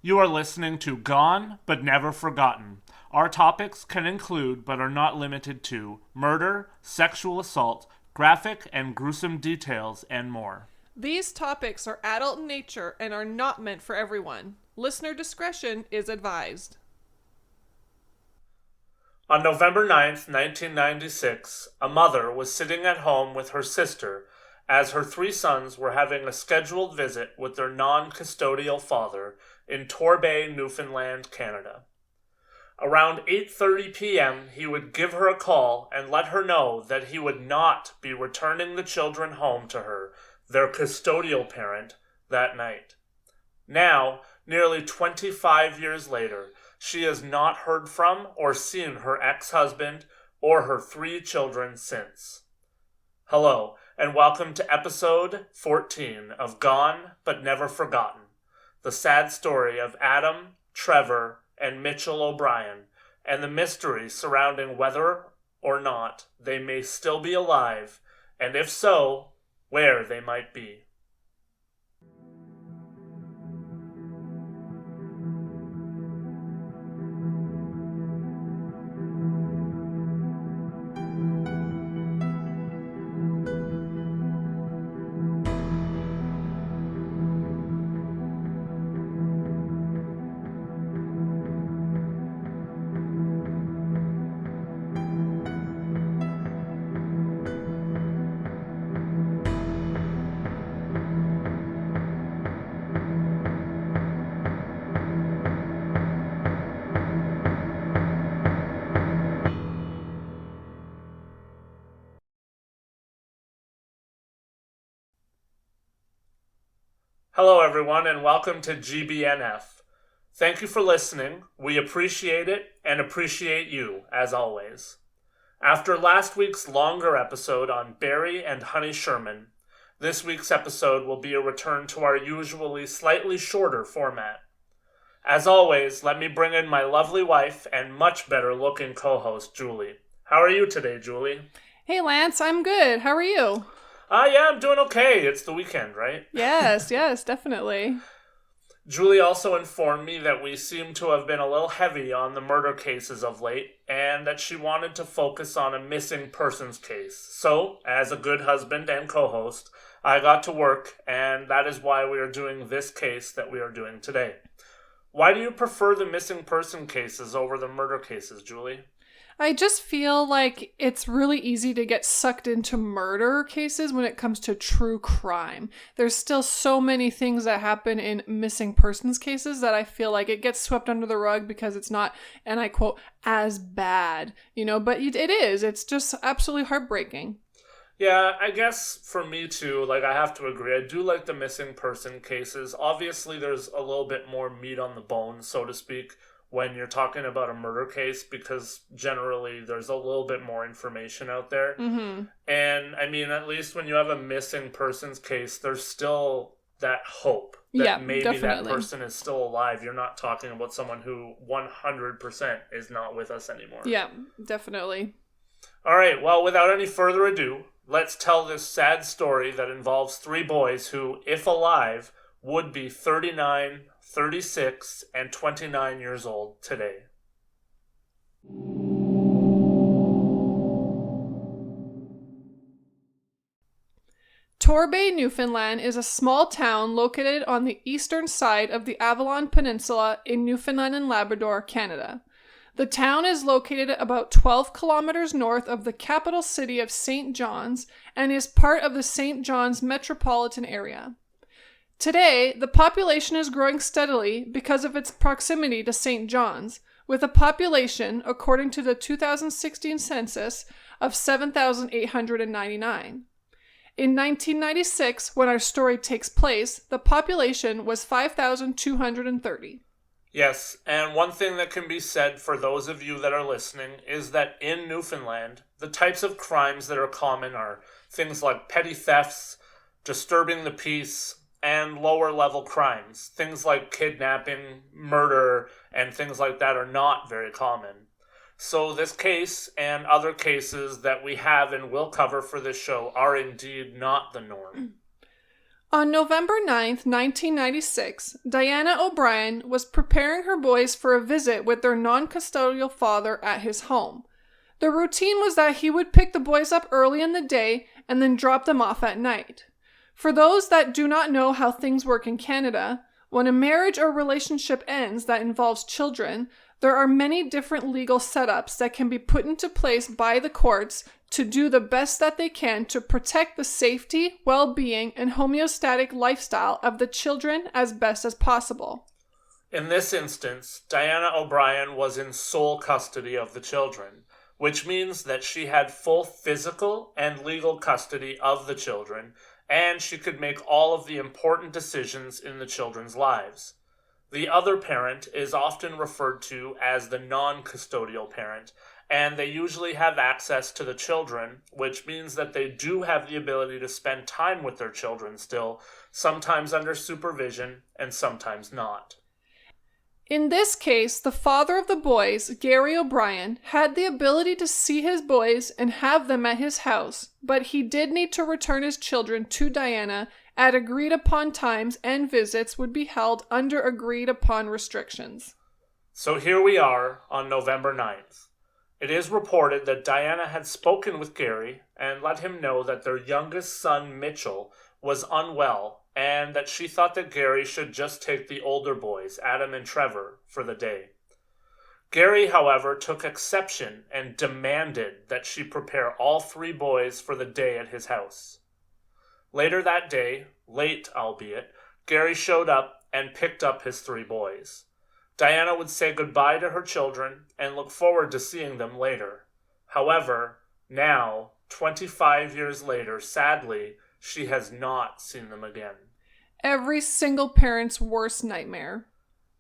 You are listening to Gone But Never Forgotten. Our topics can include, but are not limited to, murder, sexual assault, graphic and gruesome details, and more. These topics are adult in nature and are not meant for everyone. Listener discretion is advised. On November 9th, 1996, a mother was sitting at home with her sister as her three sons were having a scheduled visit with their non-custodial father in Torbay, Newfoundland, Canada. Around 8:30 p.m., he would give her a call and let her know that he would not be returning the children home to her, their custodial parent, that night. Now, nearly 25 years later, she has not heard from or seen her ex-husband or her three children since. Hello, and welcome to episode 14 of Gone But Never Forgotten, the sad story of Adam, Trevor, and Mitchell O'Brien, and the mystery surrounding whether or not they may still be alive, and if so, where they might be. Hello, everyone, and welcome to GBNF. Thank you for listening. We appreciate it and appreciate you, as always. After last week's longer episode on Barry and Honey Sherman, this week's episode will be a return to our usually slightly shorter format. As always, let me bring in my lovely wife and much better-looking co-host, Julie. How are you today, Julie? Hey, Lance, I'm good. How are you? Yeah, I'm doing okay. It's the weekend, right? Yes, definitely. Julie also informed me that we seem to have been a little heavy on the murder cases of late, and that she wanted to focus on a missing persons case. So, as a good husband and co-host, I got to work, and that is why we are doing this case that we are doing today. Why do you prefer the missing person cases over the murder cases, Julie? I just feel like it's really easy to get sucked into murder cases when it comes to true crime. There's still so many things that happen in missing persons cases that I feel like it gets swept under the rug because it's not, and I quote, as bad, but it is. It's just absolutely heartbreaking. Yeah, I guess for me too, I have to agree. I do like the missing person cases. Obviously, there's a little bit more meat on the bone, so to speak, when you're talking about a murder case, because generally there's a little bit more information out there. Mm-hmm. And I mean, at least when you have a missing persons case, there's still that hope that maybe definitely. that person is still alive. You're not talking about someone who 100% is not with us anymore. Yeah, definitely. All right, well, without any further ado, let's tell this sad story that involves three boys who, if alive, would be 39, 36, and 29 years old today. Torbay, Newfoundland is a small town located on the eastern side of the Avalon Peninsula in Newfoundland and Labrador, Canada. The town is located about 12 kilometers north of the capital city of St. John's and is part of the St. John's metropolitan area. Today, the population is growing steadily because of its proximity to St. John's, with a population, according to the 2016 census, of 7,899. In 1996, when our story takes place, the population was 5,230. Yes, and one thing that can be said for those of you that are listening is that in Newfoundland, the types of crimes that are common are things like petty thefts, disturbing the peace, and lower level crimes. Things like kidnapping, murder, and things like that are not very common. So this case and other cases that we have and will cover for this show are indeed not the norm. On November 9th, 1996, Diana O'Brien was preparing her boys for a visit with their non-custodial father at his home. The routine was that he would pick the boys up early in the day and then drop them off at night. For those that do not know how things work in Canada, when a marriage or relationship ends that involves children, there are many different legal setups that can be put into place by the courts to do the best that they can to protect the safety, well-being, and homeostatic lifestyle of the children as best as possible. In this instance, Diana O'Brien was in sole custody of the children, which means that she had full physical and legal custody of the children, and she could make all of the important decisions in the children's lives. The other parent is often referred to as the non-custodial parent, and they usually have access to the children, which means that they do have the ability to spend time with their children still, sometimes under supervision and sometimes not. In this case, the father of the boys, Gary O'Brien, had the ability to see his boys and have them at his house, but he did need to return his children to Diana at agreed upon times, and visits would be held under agreed upon restrictions. So here we are on November 9th. It is reported that Diana had spoken with Gary and let him know that their youngest son, Mitchell, was unwell, and that she thought that Gary should just take the older boys, Adam and Trevor, for the day. Gary, however, took exception and demanded that she prepare all three boys for the day at his house. Later that day, late albeit, Gary showed up and picked up his three boys. Diana would say goodbye to her children and look forward to seeing them later. However, now, 25 years later, sadly, she has not seen them again. Every single parent's worst nightmare.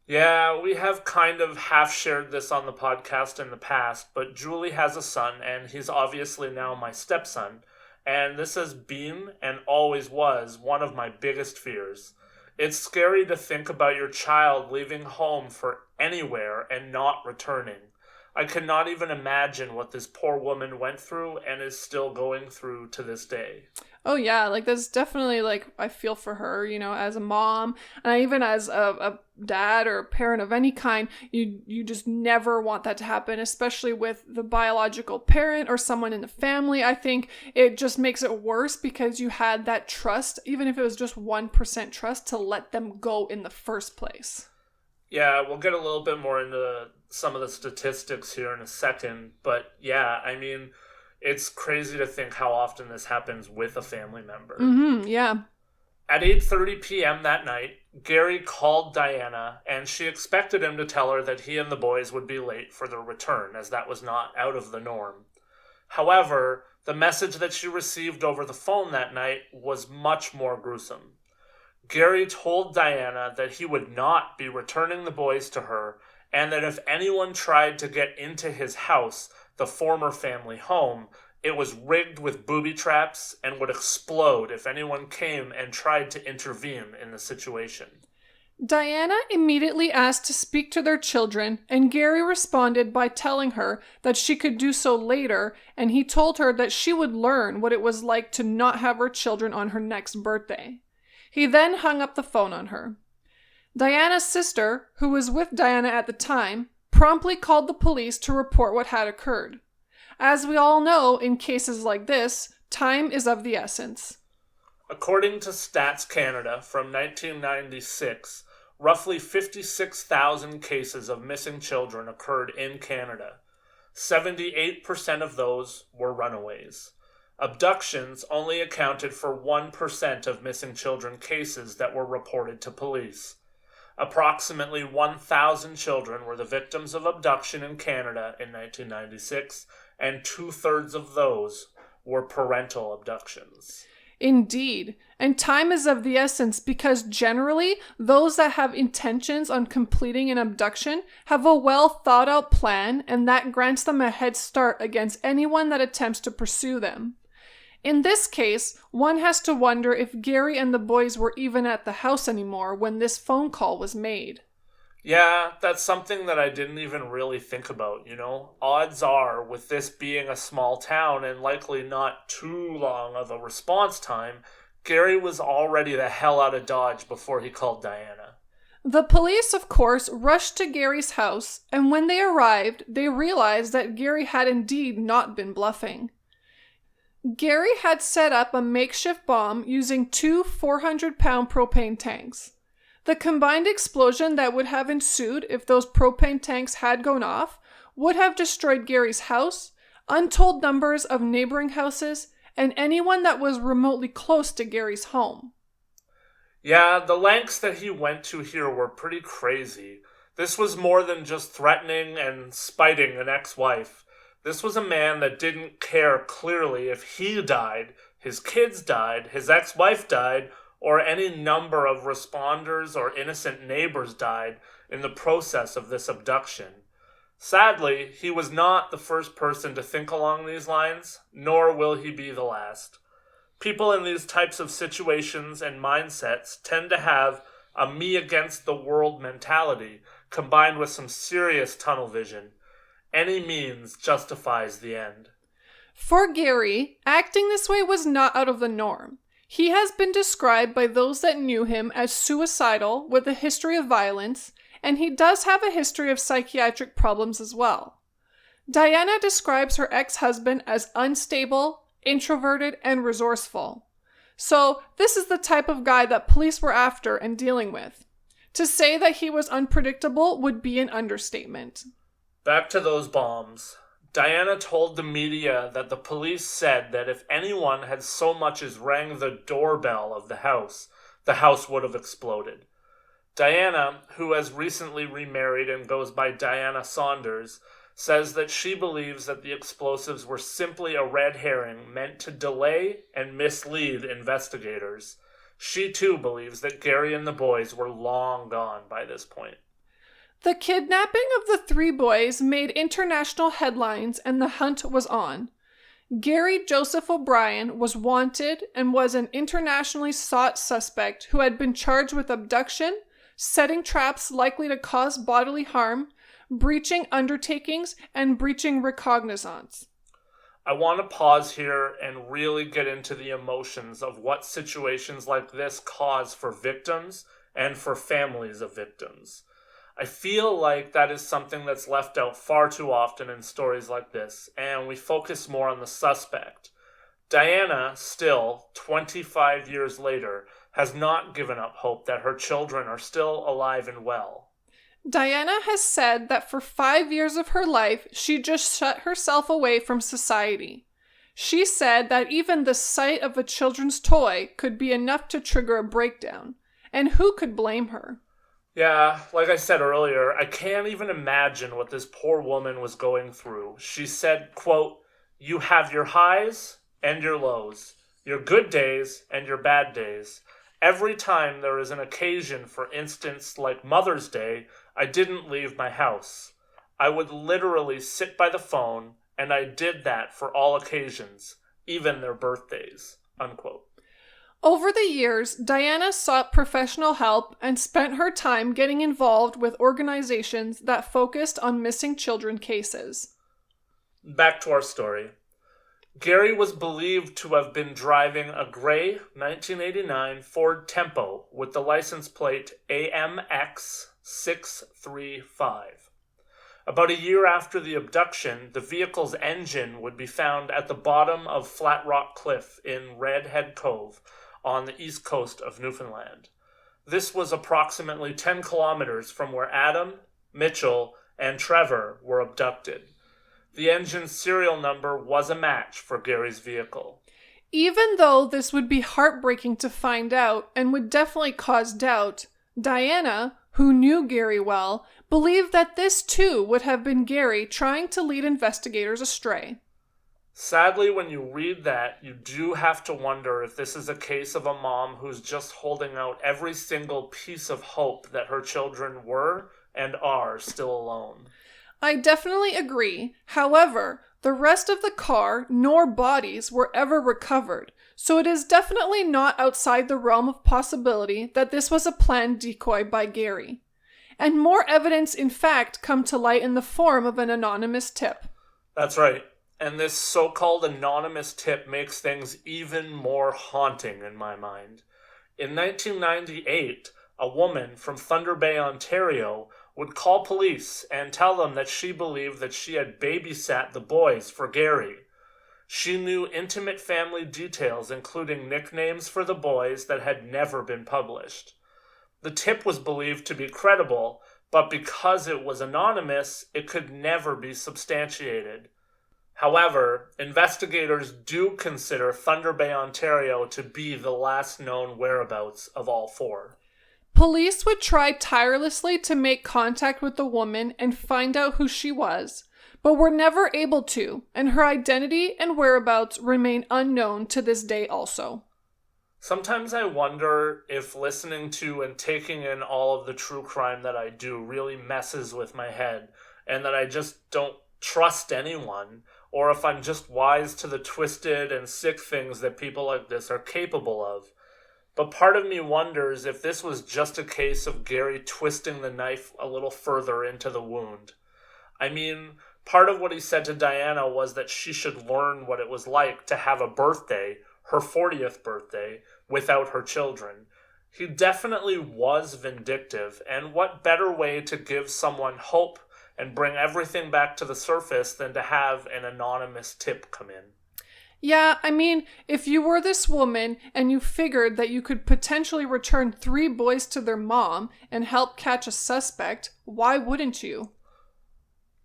Yeah, we have kind of half shared this on the podcast in the past, but Julie has a son, and he's obviously now my stepson, and this has been and always was one of my biggest fears. It's scary to think about your child leaving home for anywhere and not returning. I cannot even imagine what this poor woman went through and is still going through to this day. Oh yeah, like there's definitely I feel for her, as a mom, and even as a dad or a parent of any kind, you just never want that to happen, especially with the biological parent or someone in the family. I think it just makes it worse because you had that trust, even if it was just 1% trust, to let them go in the first place. Yeah, we'll get a little bit more into some of the statistics here in a second, but yeah, I mean, it's crazy to think how often this happens with a family member. Yeah. At 8:30 p.m. that night, Gary called Diana, and she expected him to tell her that he and the boys would be late for their return, as that was not out of the norm. However, the message that she received over the phone that night was much more gruesome. Gary told Diana that he would not be returning the boys to her, and that if anyone tried to get into his house, the former family home, it was rigged with booby traps and would explode if anyone came and tried to intervene in the situation. Diana immediately asked to speak to their children, and Gary responded by telling her that she could do so later, and he told her that she would learn what it was like to not have her children on her next birthday. He then hung up the phone on her. Diana's sister, who was with Diana at the time, promptly called the police to report what had occurred. As we all know, in cases like this, time is of the essence. According to Stats Canada from 1996, roughly 56,000 cases of missing children occurred in Canada. 78% of those were runaways. Abductions only accounted for 1% of missing children cases that were reported to police. Approximately 1,000 children were the victims of abduction in Canada in 1996, and 2/3 of those were parental abductions. Indeed, and time is of the essence because generally, those that have intentions on completing an abduction have a well thought out plan, and that grants them a head start against anyone that attempts to pursue them. In this case, one has to wonder if Gary and the boys were even at the house anymore when this phone call was made. Yeah, that's something that I didn't even really think about, Odds are, with this being a small town and likely not too long of a response time, Gary was already the hell out of Dodge before he called Diana. The police, of course, rushed to Gary's house, and when they arrived, they realized that Gary had indeed not been bluffing. Gary had set up a makeshift bomb using two 400-pound propane tanks. The combined explosion that would have ensued if those propane tanks had gone off would have destroyed Gary's house, untold numbers of neighboring houses, and anyone that was remotely close to Gary's home. Yeah, the lengths that he went to here were pretty crazy. This was more than just threatening and spiting an ex-wife. This was a man that didn't care clearly if he died, his kids died, his ex-wife died, or any number of responders or innocent neighbors died in the process of this abduction. Sadly, he was not the first person to think along these lines, nor will he be the last. People in these types of situations and mindsets tend to have a me against the world mentality combined with some serious tunnel vision. Any means justifies the end. For Gary, acting this way was not out of the norm. He has been described by those that knew him as suicidal with a history of violence, and he does have a history of psychiatric problems as well. Diana describes her ex-husband as unstable, introverted, and resourceful. So this is the type of guy that police were after and dealing with. To say that he was unpredictable would be an understatement. Back to those bombs. Diana told the media that the police said that if anyone had so much as rang the doorbell of the house would have exploded. Diana, who has recently remarried and goes by Diana Saunders, says that she believes that the explosives were simply a red herring meant to delay and mislead investigators. She too believes that Gary and the boys were long gone by this point. The kidnapping of the three boys made international headlines and the hunt was on. Gary Joseph O'Brien was wanted and was an internationally sought suspect who had been charged with abduction, setting traps likely to cause bodily harm, breaching undertakings, and breaching recognizance. I want to pause here and really get into the emotions of what situations like this cause for victims and for families of victims. I feel like that is something that's left out far too often in stories like this, and we focus more on the suspect. Diana, still, 25 years later, has not given up hope that her children are still alive and well. Diana has said that for 5 years of her life, she just shut herself away from society. She said that even the sight of a children's toy could be enough to trigger a breakdown, and who could blame her? Yeah, like I said earlier, I can't even imagine what this poor woman was going through. She said, quote, "You have your highs and your lows, your good days and your bad days. Every time there is an occasion, for instance, like Mother's Day, I didn't leave my house. I would literally sit by the phone, and I did that for all occasions, even their birthdays," unquote. Over the years, Diana sought professional help and spent her time getting involved with organizations that focused on missing children cases. Back to our story. Gary was believed to have been driving a gray 1989 Ford Tempo with the license plate AMX635. About a year after the abduction, the vehicle's engine would be found at the bottom of Flat Rock Cliff in Redhead Cove on the east coast of Newfoundland. This was approximately 10 kilometers from where Adam, Mitchell, and Trevor were abducted. The engine's serial number was a match for Gary's vehicle. Even though this would be heartbreaking to find out and would definitely cause doubt, Diana, who knew Gary well, believed that this too would have been Gary trying to lead investigators astray. Sadly, when you read that, you do have to wonder if this is a case of a mom who's just holding out every single piece of hope that her children were and are still alone. I definitely agree. However, the rest of the car nor bodies were ever recovered, so it is definitely not outside the realm of possibility that this was a planned decoy by Gary. And more evidence, in fact, come to light in the form of an anonymous tip. That's right. And this so-called anonymous tip makes things even more haunting in my mind. In 1998, a woman from Thunder Bay, Ontario, would call police and tell them that she believed that she had babysat the boys for Gary. She knew intimate family details, including nicknames for the boys that had never been published. The tip was believed to be credible, but because it was anonymous, it could never be substantiated. However, investigators do consider Thunder Bay, Ontario to be the last known whereabouts of all four. Police would try tirelessly to make contact with the woman and find out who she was, but were never able to, and her identity and whereabouts remain unknown to this day also. Sometimes I wonder if listening to and taking in all of the true crime that I do really messes with my head, and that I just don't trust anyone, or if I'm just wise to the twisted and sick things that people like this are capable of. But part of me wonders if this was just a case of Gary twisting the knife a little further into the wound. I mean, part of what he said to Diana was that she should learn what it was like to have a birthday, her 40th birthday, without her children. He definitely was vindictive, and what better way to give someone hope and bring everything back to the surface than to have an anonymous tip come in. Yeah, I mean, if you were this woman and you figured that you could potentially return 3 boys to their mom and help catch a suspect, why wouldn't you?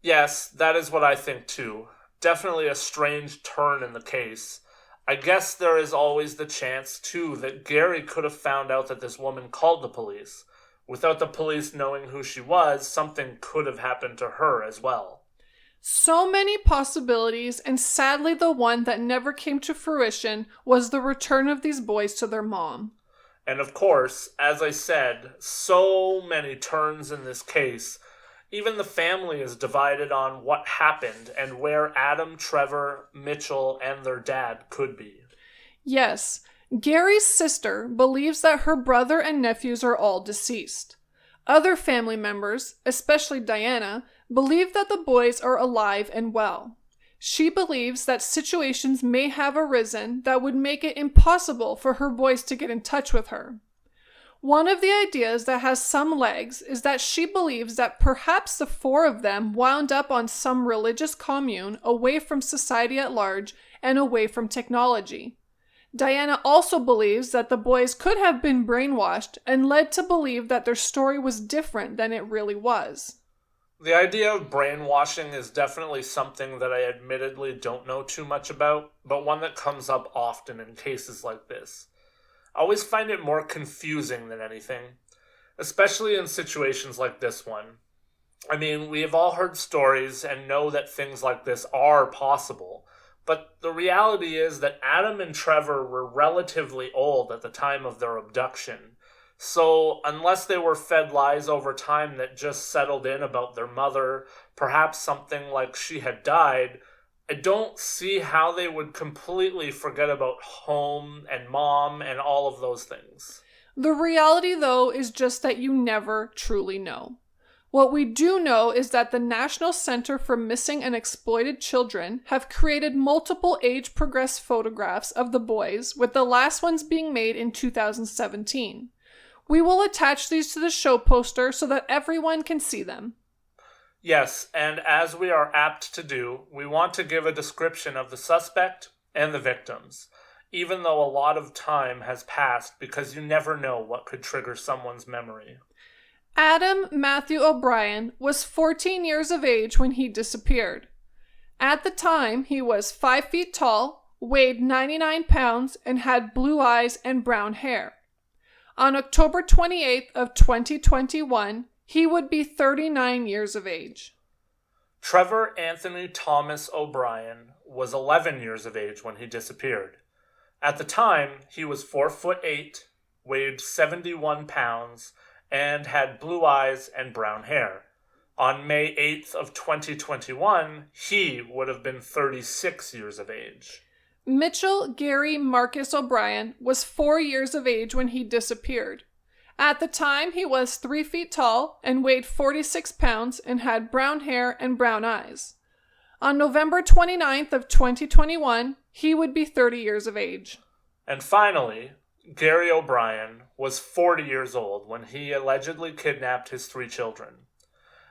Yes, that is what I think too. Definitely a strange turn in the case. I guess there is always the chance too that Gary could have found out that this woman called the police. Without the police knowing who she was, something could have happened to her as well. So many possibilities, and sadly the one that never came to fruition was the return of these boys to their mom. And of course, as I said, so many turns in this case. Even the family is divided on what happened and where Adam, Trevor, Mitchell, and their dad could be. Yes, Gary's sister believes that her brother and nephews are all deceased. Other family members, especially Diana, believe that the boys are alive and well. She believes that situations may have arisen that would make it impossible for her boys to get in touch with her. One of the ideas that has some legs is that she believes that perhaps the 4 of them wound up on some religious commune away from society at large and away from technology. Diana also believes that the boys could have been brainwashed and led to believe that their story was different than it really was. The idea of brainwashing is definitely something that I admittedly don't know too much about, but one that comes up often in cases like this. I always find it more confusing than anything, especially in situations like this one. I mean, we have all heard stories and know that things like this are possible, but the reality is that Adam and Trevor were relatively old at the time of their abduction. So unless they were fed lies over time that just settled in about their mother, perhaps something like she had died, I don't see how they would completely forget about home and mom and all of those things. The reality, though, is just that you never truly know. What we do know is that the National Center for Missing and Exploited Children have created multiple age-progressed photographs of the boys, with the last ones being made in 2017. We will attach these to the show poster so that everyone can see them. Yes, and as we are apt to do, we want to give a description of the suspect and the victims, even though a lot of time has passed because you never know what could trigger someone's memory. Adam Matthew O'Brien was 14 years of age when he disappeared. At the time, he was 5 feet tall, weighed 99 pounds, and had blue eyes and brown hair. On October 28th of 2021, he would be 39 years of age. Trevor Anthony Thomas O'Brien was 11 years of age when he disappeared. At the time, he was 4'8", weighed 71 pounds, and had blue eyes and brown hair. On May 8th of 2021, he would have been 36 years of age. Mitchell Gary Marcus O'Brien was 4 years of age when he disappeared. At the time, he was 3 feet tall and weighed 46 pounds and had brown hair and brown eyes. On November 29th of 2021, he would be 30 years of age. And finally, Gary O'Brien was 40 years old when he allegedly kidnapped his 3 children.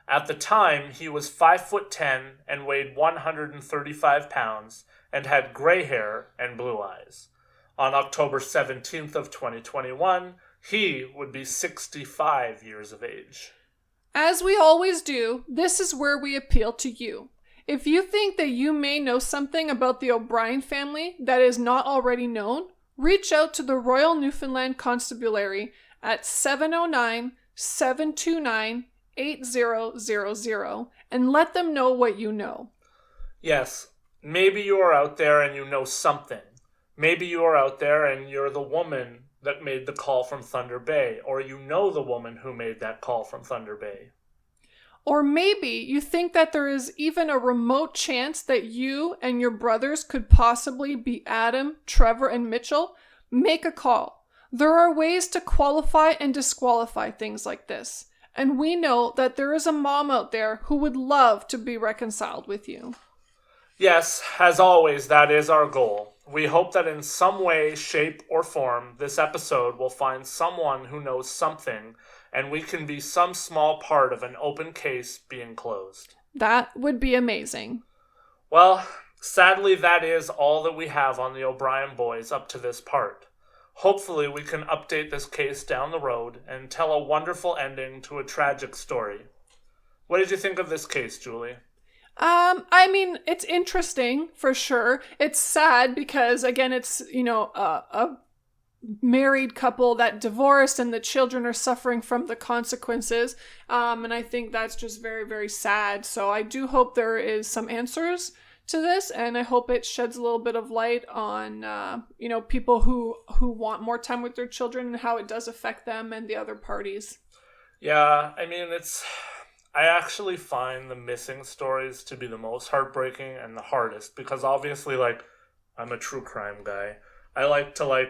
At the time, he was 5'10" and weighed 135 pounds and had gray hair and blue eyes. On October 17th of 2021, he would be 65 years of age. As we always do, this is where we appeal to you. If you think that you may know something about the O'Brien family that is not already known, reach out to the Royal Newfoundland Constabulary at 709-729-8000 and let them know what you know. Yes, maybe you are out there and you know something. Maybe you are out there and you're the woman that made the call from Thunder Bay, or you know the woman who made that call from Thunder Bay. Or maybe you think that there is even a remote chance that you and your brothers could possibly be Adam, Trevor, and Mitchell. Make a call. There are ways to qualify and disqualify things like this. And we know that there is a mom out there who would love to be reconciled with you. Yes, as always, that is our goal. We hope that in some way, shape, or form, this episode will find someone who knows something, and we can be some small part of an open case being closed. That would be amazing. Well, sadly, that is all that we have on the O'Brien boys up to this part. Hopefully, we can update this case down the road and tell a wonderful ending to a tragic story. What did you think of this case, Julie? It's interesting for sure. It's sad because, again, it's, a married couple that divorced and the children are suffering from the consequences. And I think that's just very, very sad. So I do hope there is some answers to this, and I hope it sheds a little bit of light on, people who want more time with their children and how it does affect them and the other parties. Yeah, I actually find the missing stories to be the most heartbreaking and the hardest because obviously, I'm a true crime guy. I like to,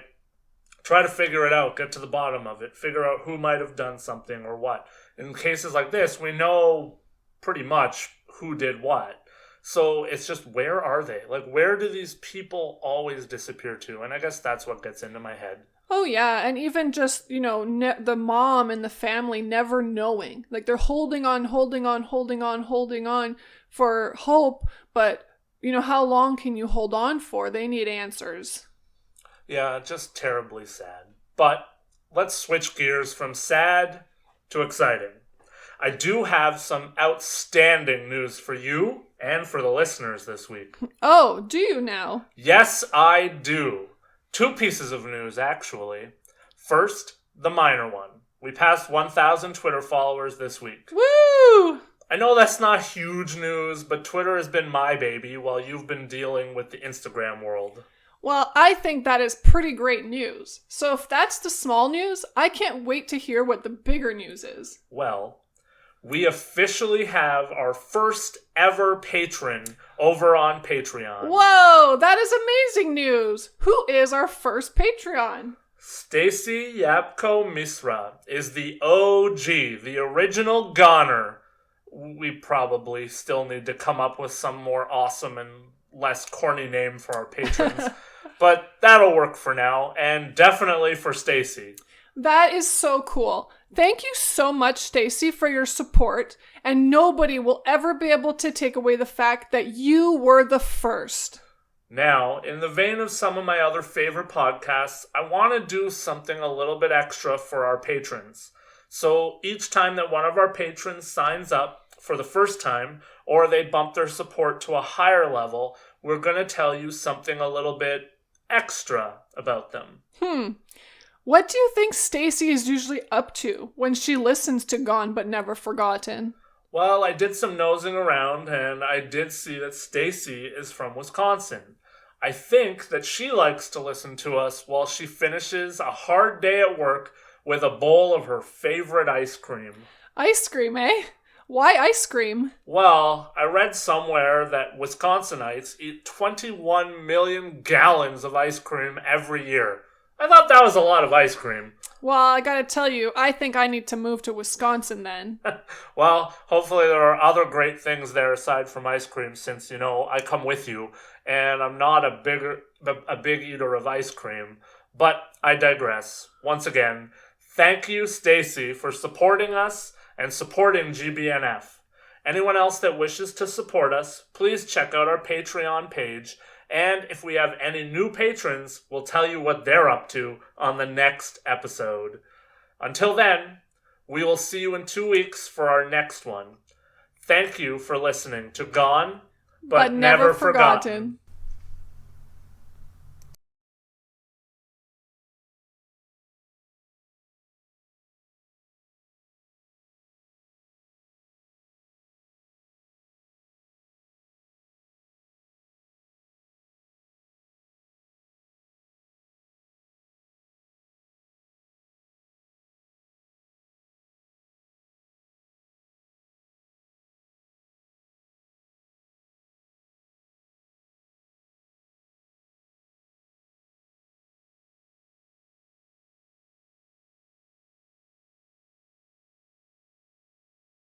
try to figure it out, get to the bottom of it, figure out who might have done something or what. In cases like this, we know pretty much who did what. So it's just, where are they? Where do these people always disappear to? And I guess that's what gets into my head. Oh, yeah. And even just, the mom and the family never knowing. They're holding on for hope. But, how long can you hold on for? They need answers. Yeah, just terribly sad. But let's switch gears from sad to exciting. I do have some outstanding news for you and for the listeners this week. Oh, do you now? Yes, I do. 2 pieces of news, actually. First, the minor one. We passed 1,000 Twitter followers this week. Woo! I know that's not huge news, but Twitter has been my baby while you've been dealing with the Instagram world. Well, I think that is pretty great news. So if that's the small news, I can't wait to hear what the bigger news is. Well, we officially have our first ever patron over on Patreon. Whoa, that is amazing news. Who is our first Patreon? Stacy Yapko Misra is the OG, the original goner. We probably still need to come up with some more awesome and less corny name for our patrons. But that'll work for now, and definitely for Stacy. That is so cool. Thank you so much, Stacy, for your support, and nobody will ever be able to take away the fact that you were the first. Now, in the vein of some of my other favorite podcasts, I want to do something a little bit extra for our patrons. So each time that one of our patrons signs up for the first time, or they bump their support to a higher level, we're going to tell you something a little bit extra about them. What do you think Stacy is usually up to when she listens to Gone But Never Forgotten? Well, I did some nosing around, and I did see that Stacy is from Wisconsin. I think that she likes to listen to us while she finishes a hard day at work with a bowl of her favorite ice cream. Ice cream, eh? Why ice cream? Well, I read somewhere that Wisconsinites eat 21 million gallons of ice cream every year. I thought that was a lot of ice cream. Well, I gotta tell you, I think I need to move to Wisconsin then. Well, hopefully there are other great things there aside from ice cream, since, I come with you, and I'm not a big eater of ice cream. But I digress. Once again, thank you, Stacy, for supporting us and supporting GBNF. Anyone else that wishes to support us, please check out our Patreon page. And if we have any new patrons, we'll tell you what they're up to on the next episode. Until then, we will see you in 2 weeks for our next one. Thank you for listening to Gone, but Never Forgotten.